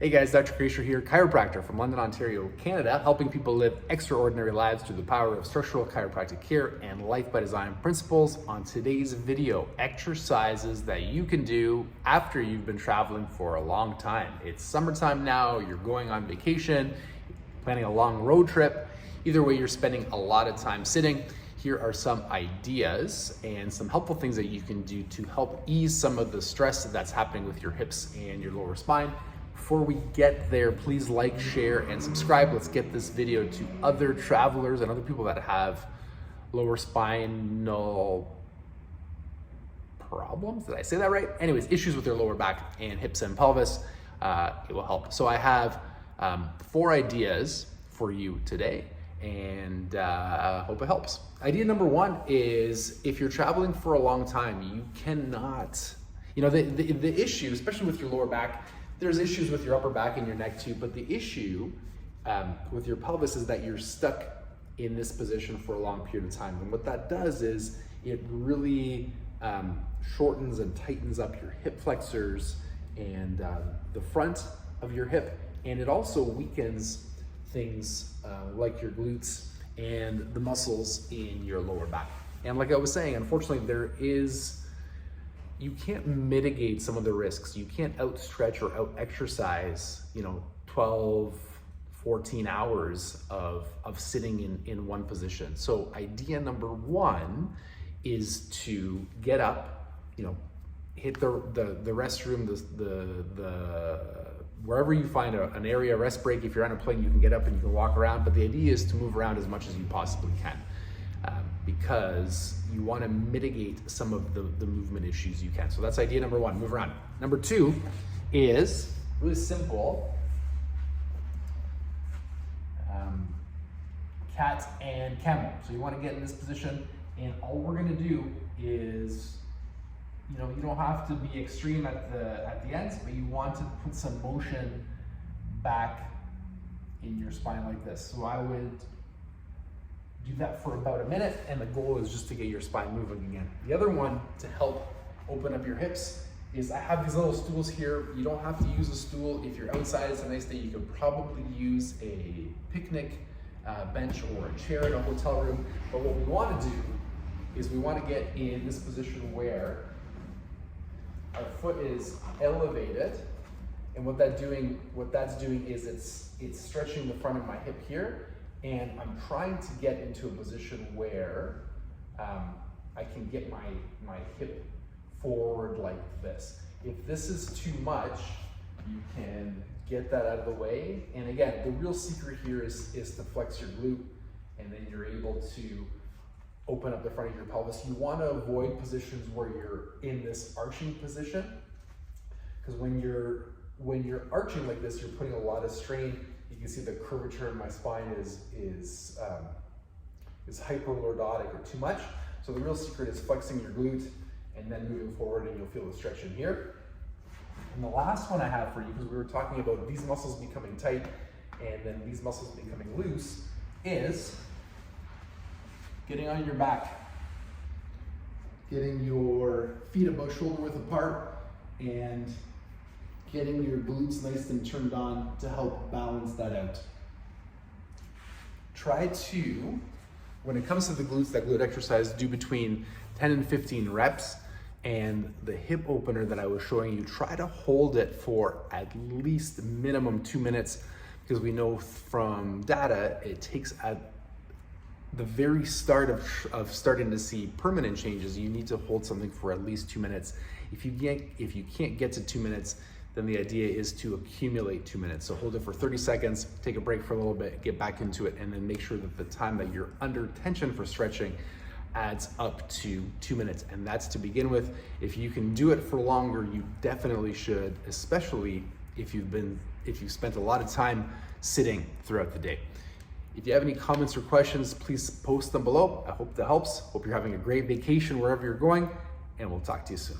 Hey guys, Dr. Kresimir here, chiropractor from London, Ontario, Canada, helping people live extraordinary lives through the power of structural chiropractic care and life by design principles. On today's video, exercises that you can do after you've been traveling for a long time. It's summertime now, you're going on vacation, planning a long road trip. Either way, you're spending a lot of time sitting. Here are some ideas and some helpful things that you can do to help ease some of the stress that's happening with your hips and your lower spine. Before we get there, please like, share, and subscribe. Let's get this video to other travelers and other people that have lower spinal problems. Did I say that right? Anyways, issues with their lower back and hips and pelvis. It will help. So I have 4 ideas for you today, and hope it helps. Idea number 1 is if you're traveling for a long time, you cannot, the issue, especially with your lower back, there's issues with your upper back and your neck too, but the issue with your pelvis is that you're stuck in this position for a long period of time. And what that does is it really shortens and tightens up your hip flexors and the front of your hip. And it also weakens things like your glutes and the muscles in your lower back. And like I was saying, unfortunately, you can't mitigate some of the risks. You can't outstretch or out-exercise, 12, 14 hours of sitting in one position. So idea number 1 is to get up, hit the restroom, the wherever you find an area, rest break. If you're on a plane, you can get up and you can walk around, but the idea is to move around as much as you possibly can. Because you want to mitigate some of the movement issues you can. So that's idea number 1, move around. Number 2 is really simple. Cat and camel. So you want to get in this position, and all we're going to do is, you don't have to be extreme at the ends, but you want to put some motion back in your spine like this. So I would do that for about a minute, and the goal is just to get your spine moving again. The other one to help open up your hips is I have these little stools here. You don't have to use a stool. If you're outside, it's a nice day, you could probably use a picnic bench or a chair in a hotel room. But what we want to do is we want to get in this position where our foot is elevated, and what that's doing is it's stretching the front of my hip here. And I'm trying to get into a position where I can get my hip forward like this. If this is too much, you can get that out of the way. And again, the real secret here is to flex your glute, and then you're able to open up the front of your pelvis. You want to avoid positions where you're in this arching position, because when you're arching like this, you're putting a lot of strain. You can see the curvature in my spine is hyperlordotic or too much. So the real secret is flexing your glute and then moving forward, and you'll feel the stretch in here. And the last one I have for you, because we were talking about these muscles becoming tight and then these muscles becoming loose, is getting on your back, getting your feet about shoulder width apart, and getting your glutes nice and turned on to help balance that out. Try to, when it comes to the glutes, that glute exercise, do between 10 and 15 reps. And the hip opener that I was showing you, try to hold it for at least minimum 2 minutes, because we know from data, it takes at the very start of starting to see permanent changes, you need to hold something for at least 2 minutes. If you can't get to 2 minutes, then the idea is to accumulate 2 minutes. So hold it for 30 seconds, take a break for a little bit, get back into it, and then make sure that the time that you're under tension for stretching adds up to 2 minutes. And that's to begin with. If you can do it for longer, you definitely should, especially if you've spent a lot of time sitting throughout the day. If you have any comments or questions, please post them below. I hope that helps. Hope you're having a great vacation wherever you're going, and we'll talk to you soon.